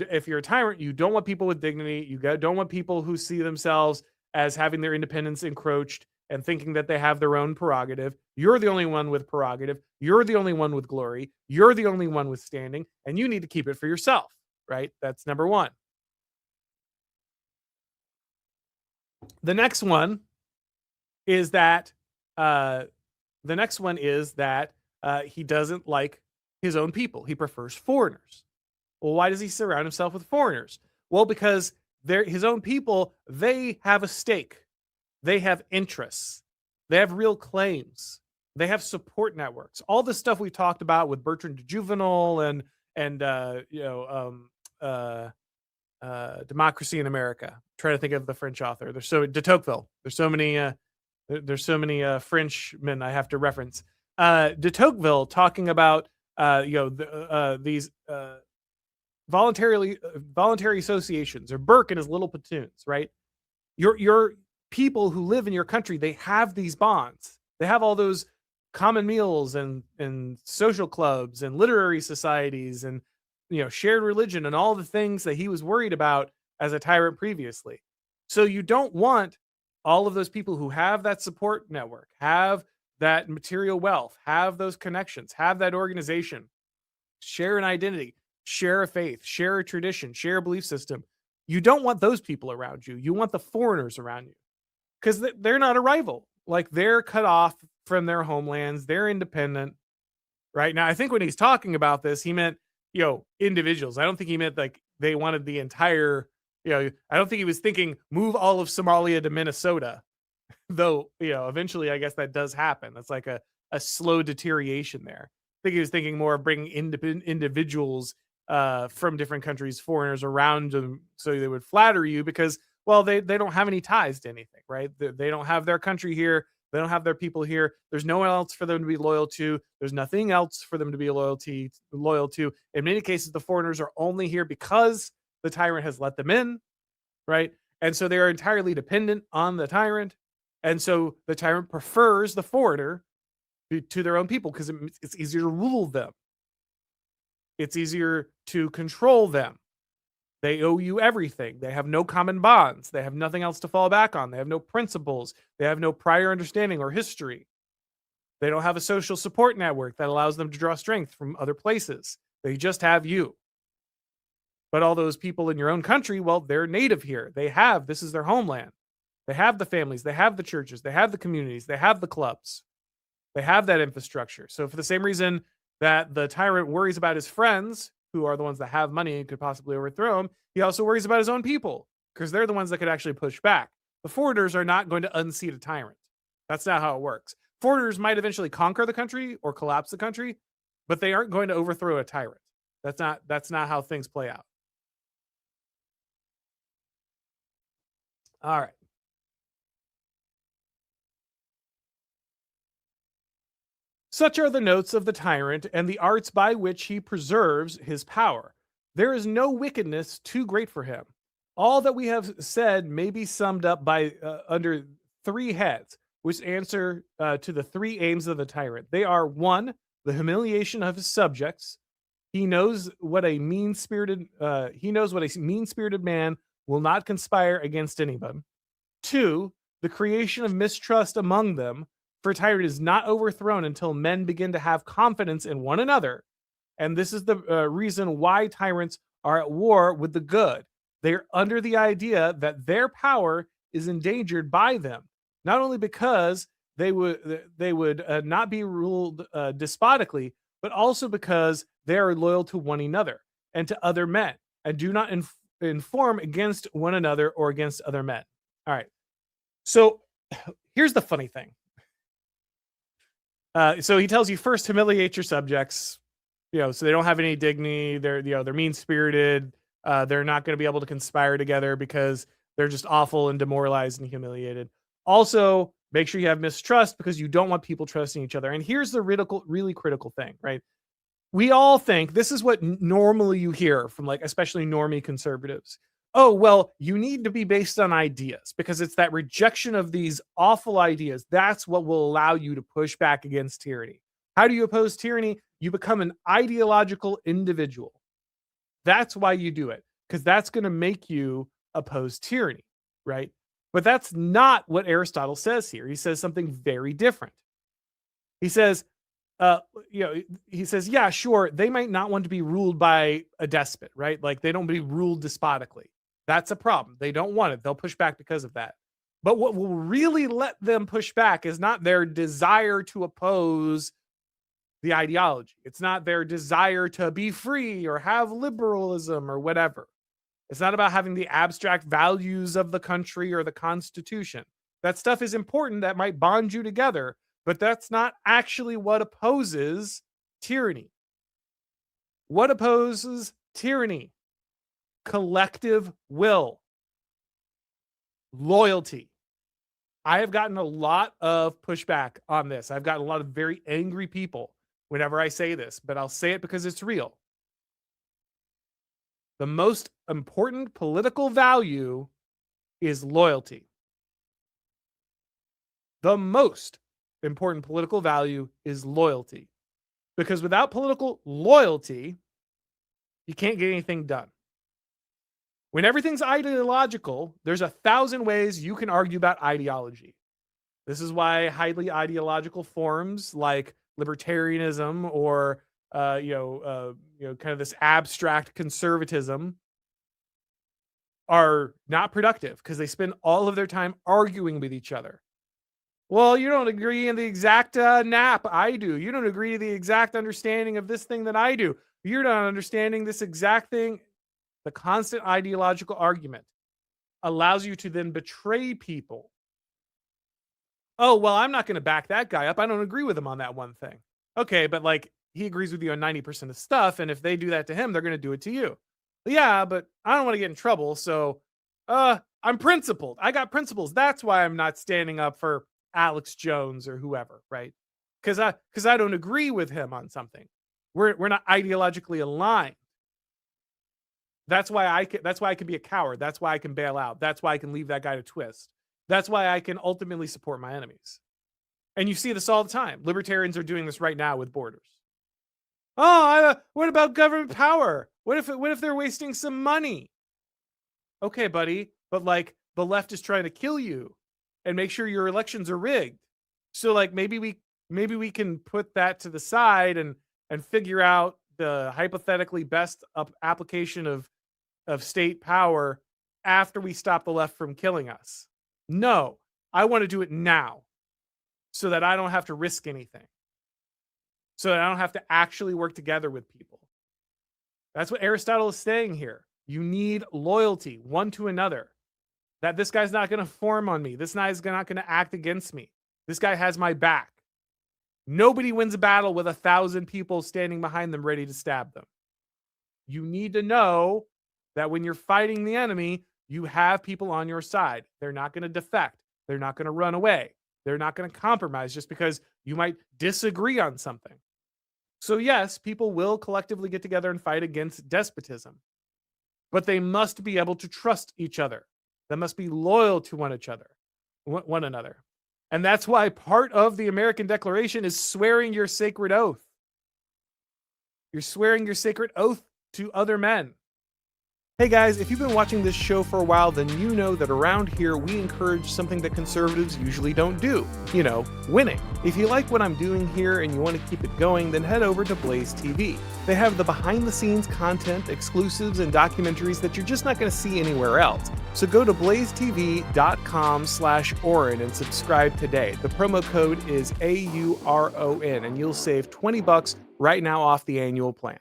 if you're a tyrant, you don't want people with dignity. Don't want people who see themselves as having their independence encroached and thinking that they have their own prerogative. You're the only one with prerogative. You're the only one with glory. You're the only one with standing, and you need to keep it for yourself, right? That's number one. The next one is that he doesn't like his own people. He prefers foreigners. Well, why does he surround himself with foreigners? Well, because they're his own people. They have a stake. They have interests. They have real claims. They have support networks. All the stuff we talked about with Bertrand de Juvenal and Democracy in America. I'm trying to think of the French author. There's so de Tocqueville. There's so many Frenchmen I have to reference. De Tocqueville talking about these voluntary associations, or Burke and his little platoons, right? Your people who live in your country, they have these bonds. They have all those common meals and social clubs and literary societies and shared religion and all the things that he was worried about as a tyrant previously. So you don't want all of those people who have that support network, have that material wealth, have those connections, have that organization, share an identity, share a faith, share a tradition, share a belief system. You don't want those people around you. You want the foreigners around you, because they're not a rival. Like, they're cut off from their homelands. They're independent. Right now, I think when he's talking about this, he meant, individuals. I don't think he meant like they wanted the entire, I don't think he was thinking move all of Somalia to Minnesota. Though, eventually I guess that does happen. That's like a slow deterioration there. I think he was thinking more of bringing individuals from different countries, foreigners around them, so they would flatter you because, well, they don't have any ties to anything, right? They don't have their country here. They don't have their people here. There's no one else for them to be loyal to. There's nothing else for them to be loyal to. In many cases, the foreigners are only here because the tyrant has let them in, right? And so they are entirely dependent on the tyrant. And so the tyrant prefers the foreigner to their own people because it's easier to rule them. It's easier to control them. They owe you everything. They have no common bonds. They have nothing else to fall back on. They have no principles. They have no prior understanding or history. They don't have a social support network that allows them to draw strength from other places. They just have you. But all those people in your own country, well, they're native here. This is their homeland. They have the families. They have the churches. They have the communities. They have the clubs. They have that infrastructure. So for the same reason that the tyrant worries about his friends, who are the ones that have money and could possibly overthrow him, he also worries about his own people because they're the ones that could actually push back. The foreigners are not going to unseat a tyrant. That's not how it works. Foreigners might eventually conquer the country or collapse the country, but they aren't going to overthrow a tyrant. That's not how things play out. All right. Such are the notes of the tyrant and the arts by which he preserves his power. There is no wickedness too great for him. All that we have said may be summed up by under three heads, which answer to the three aims of the tyrant. They are: 1, the humiliation of his subjects. He knows what a mean-spirited man will not conspire against anyone. 2, the creation of mistrust among them. For a tyrant is not overthrown until men begin to have confidence in one another. And this is the reason why tyrants are at war with the good. They're under the idea that their power is endangered by them, not only because they would not be ruled despotically, but also because they are loyal to one another and to other men, and do not inform against one another or against other men. All right. So here's the funny thing. So he tells you, first, humiliate your subjects, so they don't have any dignity. They're mean-spirited. They're not going to be able to conspire together because they're just awful and demoralized and humiliated. Also, make sure you have mistrust because you don't want people trusting each other. And here's the really critical thing, right? We all think this is what normally you hear from, like, especially normie conservatives. Oh, well, you need to be based on ideas because it's that rejection of these awful ideas. That's what will allow you to push back against tyranny. How do you oppose tyranny? You become an ideological individual. That's why you do it. because that's going to make you oppose tyranny, right? But that's not what Aristotle says here. He says something very different. He says, uh, he says, yeah, sure, they might not want to be ruled by a despot, right? Like they don't be ruled despotically. That's a problem. They don't want it. They'll push back because of that. But what will really let them push back is not their desire to oppose the ideology. It's not their desire to be free or have liberalism or whatever. It's not about having the abstract values of the country or the Constitution. That stuff is important. That might bond you together, but that's not actually what opposes tyranny. What opposes tyranny? Collective will, loyalty. I have gotten a lot of pushback on this. I've gotten a lot of very angry people whenever I say this, but I'll say it because it's real. The most important political value is loyalty. The most important political value is loyalty. Because without political loyalty, you can't get anything done. When everything's ideological, there's 1,000 ways you can argue about ideology. This is why highly ideological forms like libertarianism or kind of this abstract conservatism are not productive because they spend all of their time arguing with each other. Well, you don't agree in the exact nap I do. You don't agree to the exact understanding of this thing that I do. You're not understanding this exact thing. The constant ideological argument allows you to then betray people. Oh, well, I'm not going to back that guy up. I don't agree with him on that one thing. Okay, but like he agrees with you on 90% of stuff. And if they do that to him, they're going to do it to you. Yeah, but I don't want to get in trouble. So I'm principled. I got principles. That's why I'm not standing up for Alex Jones or whoever, right? Because I don't agree with him on something. We're not ideologically aligned. That's why I can be a coward. That's why I can bail out. That's why I can leave that guy to twist. That's why I can ultimately support my enemies. And you see this all the time. Libertarians are doing this right now with borders. Oh, what about government power? What if they're wasting some money? Okay, buddy, but like the left is trying to kill you and make sure your elections are rigged. So like maybe we can put that to the side and figure out the hypothetically best application of state power after we stop the left from killing us. No, I want to do it now so that I don't have to risk anything. So that I don't have to actually work together with people. That's what Aristotle is saying here. You need loyalty one to another. That this guy's not going to form on me. This guy's not going to act against me. This guy has my back. Nobody wins a battle with 1,000 people standing behind them ready to stab them. You need to know that when you're fighting the enemy, you have people on your side. They're not going to defect. They're not going to run away. They're not going to compromise just because you might disagree on something. So yes, people will collectively get together and fight against despotism, but they must be able to trust each other. They must be loyal to one another. And that's why part of the American Declaration is swearing your sacred oath. You're swearing your sacred oath to other men. Hey guys, if you've been watching this show for a while, then you know that around here we encourage something that conservatives usually don't do. Winning. If you like what I'm doing here and you want to keep it going, then head over to Blaze TV. They have the behind-the-scenes content, exclusives, and documentaries that you're just not going to see anywhere else. So go to blazetv.com/Auron and subscribe today. The promo code is AURON and you'll save $20 right now off the annual plan.